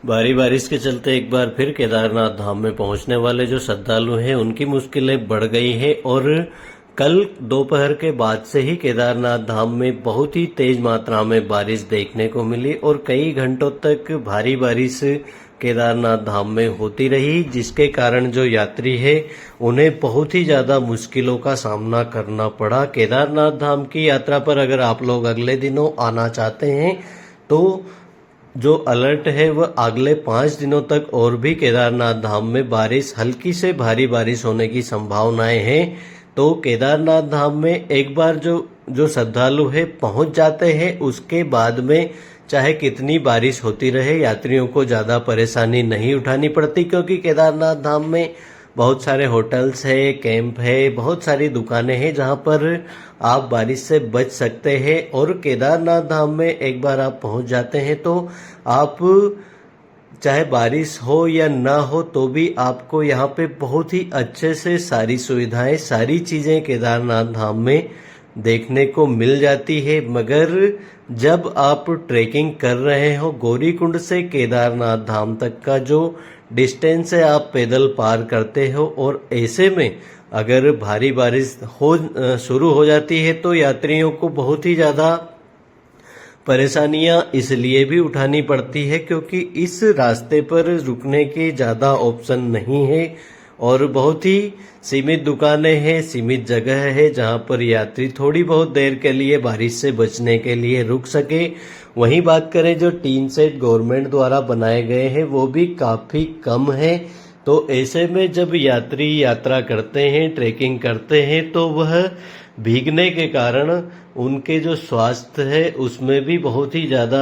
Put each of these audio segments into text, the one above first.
भारी बारिश के चलते एक बार फिर केदारनाथ धाम में पहुंचने वाले जो श्रद्धालु हैं उनकी मुश्किलें बढ़ गई हैं और कल दोपहर के बाद से ही केदारनाथ धाम में बहुत ही तेज मात्रा में बारिश देखने को मिली और कई घंटों तक भारी बारिश केदारनाथ धाम में होती रही, जिसके कारण जो यात्री है उन्हें बहुत ही ज्यादा मुश्किलों का सामना करना पड़ा। केदारनाथ धाम की यात्रा पर अगर आप लोग अगले दिनों आना चाहते हैं तो जो अलर्ट है वह अगले 5 दिनों तक और भी केदारनाथ धाम में बारिश, हल्की से भारी बारिश होने की संभावनाएं हैं। तो केदारनाथ धाम में एक बार जो श्रद्धालु है पहुंच जाते हैं, उसके बाद में चाहे कितनी बारिश होती रहे यात्रियों को ज्यादा परेशानी नहीं उठानी पड़ती, क्योंकि केदारनाथ धाम में बहुत सारे होटल्स है, कैंप है, बहुत सारी दुकानें हैं जहां पर आप बारिश से बच सकते हैं। और केदारनाथ धाम में एक बार आप पहुंच जाते हैं तो आप चाहे बारिश हो या ना हो तो भी आपको यहाँ पे बहुत ही अच्छे से सारी सुविधाएं, सारी चीजें केदारनाथ धाम में देखने को मिल जाती है। मगर जब आप ट्रेकिंग कर रहे हो, गौरीकुंड से केदारनाथ धाम तक का जो डिस्टेंस है आप पैदल पार करते हो, और ऐसे में अगर भारी बारिश शुरू हो जाती है तो यात्रियों को बहुत ही ज्यादा परेशानियां इसलिए भी उठानी पड़ती है क्योंकि इस रास्ते पर रुकने के ज्यादा ऑप्शन नहीं है और बहुत ही सीमित दुकानें हैं, सीमित जगह है जहां पर यात्री थोड़ी बहुत देर के लिए बारिश से बचने के लिए रुक सके। वहीं बात करें जो टीन सेट गवर्नमेंट द्वारा बनाए गए हैं वो भी काफी कम है। तो ऐसे में जब यात्री यात्रा करते हैं, ट्रेकिंग करते हैं, तो वह भीगने के कारण उनके जो स्वास्थ्य है उसमें भी बहुत ही ज्यादा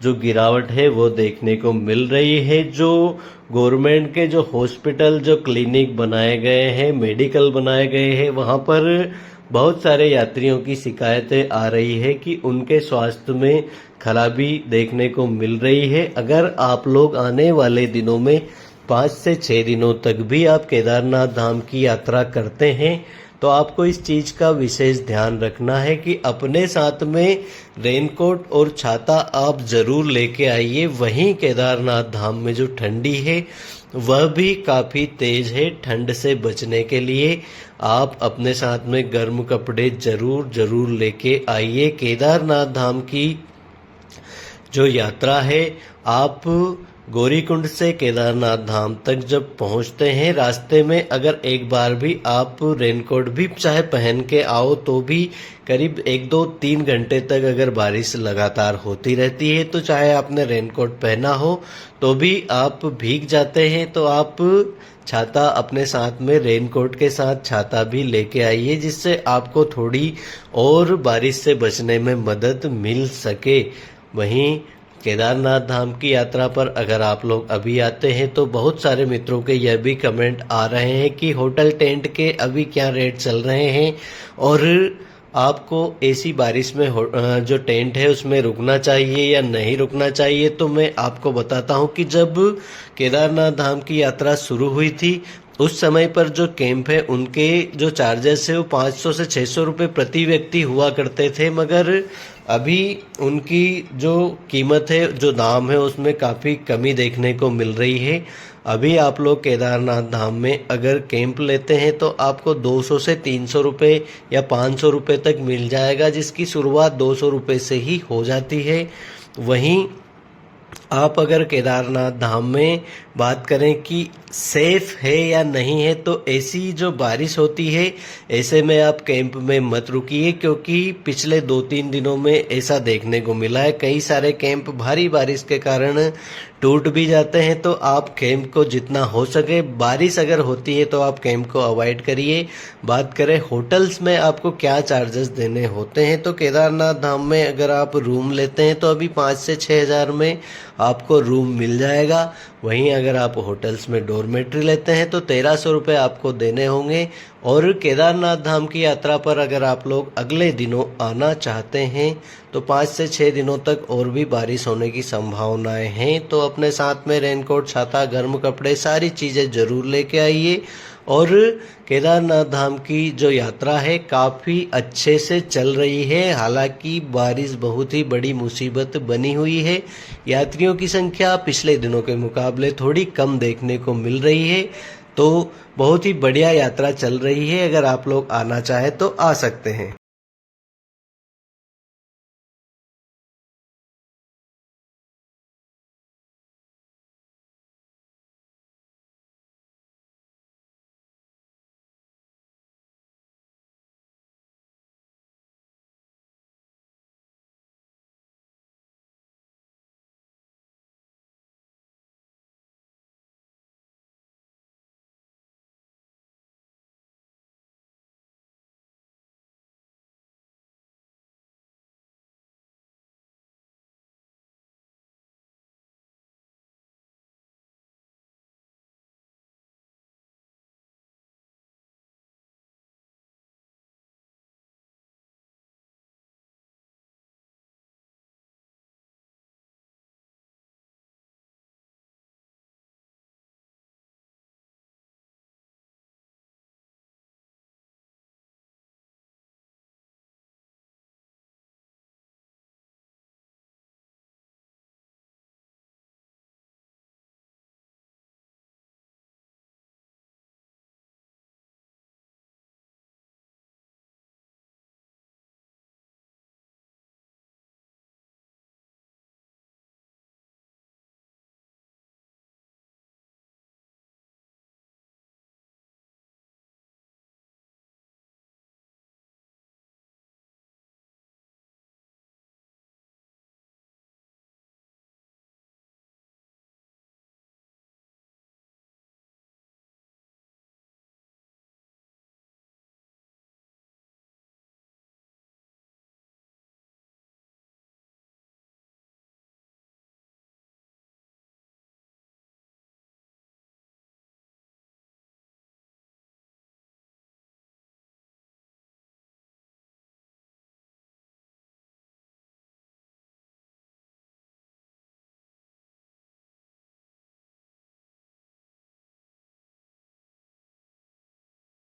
जो गिरावट है वो देखने को मिल रही है। जो गवर्नमेंट के जो हॉस्पिटल, जो क्लिनिक बनाए गए हैं, मेडिकल बनाए गए हैं, वहां पर बहुत सारे यात्रियों की शिकायतें आ रही है कि उनके स्वास्थ्य में खराबी देखने को मिल रही है। अगर आप लोग आने वाले दिनों में 5 से 6 दिनों तक भी आप केदारनाथ धाम की यात्रा करते हैं तो आपको इस चीज का विशेष ध्यान रखना है कि अपने साथ में रेनकोट और छाता आप जरूर लेके आइए। वहीं केदारनाथ धाम में जो ठंडी है वह भी काफी तेज है। ठंड से बचने के लिए आप अपने साथ में गर्म कपड़े जरूर लेके आइए। केदारनाथ धाम की जो यात्रा है, आप गौरीकुंड से केदारनाथ धाम तक जब पहुंचते हैं, रास्ते में अगर एक बार भी आप रेनकोट भी चाहे पहन के आओ तो भी करीब 1-2-3 घंटे तक अगर बारिश लगातार होती रहती है तो चाहे आपने रेनकोट पहना हो तो भी आप भीग जाते हैं। तो आप छाता अपने साथ में, रेनकोट के साथ छाता भी लेके आइए, जिससे आपको थोड़ी और बारिश से बचने में मदद मिल सके। वहीं केदारनाथ धाम की यात्रा पर अगर आप लोग अभी आते हैं तो बहुत सारे मित्रों के यह भी कमेंट आ रहे हैं कि होटल टेंट के अभी क्या रेट चल रहे हैं और आपको ऐसी बारिश में जो टेंट है उसमें रुकना चाहिए या नहीं रुकना चाहिए। तो मैं आपको बताता हूं कि जब केदारनाथ धाम की यात्रा शुरू हुई थी उस समय पर जो कैंप है उनके जो चार्जेस है वो 500 से 600 रुपए प्रति व्यक्ति हुआ करते थे, मगर अभी उनकी जो कीमत है, जो दाम है, उसमें काफी कमी देखने को मिल रही है। अभी आप लोग केदारनाथ धाम में अगर कैंप लेते हैं तो आपको 200 से 300 रुपए या 500 रुपए तक मिल जाएगा, जिसकी शुरुआत 200 रुपए से ही हो जाती है। वहीं आप अगर केदारनाथ धाम में बात करें कि सेफ है या नहीं है, तो ऐसी जो बारिश होती है ऐसे में आप कैंप में मत रुकिए, क्योंकि पिछले 2-3 दिनों में ऐसा देखने को मिला है। कई सारे कैंप भारी बारिश के कारण टूट भी जाते हैं। तो आप कैंप को जितना हो सके, बारिश अगर होती है तो आप कैंप को अवॉइड करिए। बात करें होटल्स में आपको क्या चार्जेस देने होते हैं, तो केदारनाथ धाम में अगर आप रूम लेते हैं तो अभी 5 से 6 हज़ार में आपको रूम मिल जाएगा। वहीं अगर आप होटल्स में डॉर्मेट्री लेते हैं तो 1300 रुपये आपको देने होंगे। और केदारनाथ धाम की यात्रा पर अगर आप लोग अगले दिनों आना चाहते हैं तो 5 से 6 दिनों तक और भी बारिश होने की संभावनाएं हैं। तो अपने साथ में रेनकोट, छाता, गर्म कपड़े, सारी चीज़ें जरूर लेके आइए और केदारनाथ धाम की जो यात्रा है काफ़ी अच्छे से चल रही है। हालांकि बारिश बहुत ही बड़ी मुसीबत बनी हुई है। यात्रियों की संख्या पिछले दिनों के मुकाबले थोड़ी कम देखने को मिल रही है। तो बहुत ही बढ़िया यात्रा चल रही है। अगर आप लोग आना चाहें तो आ सकते हैं।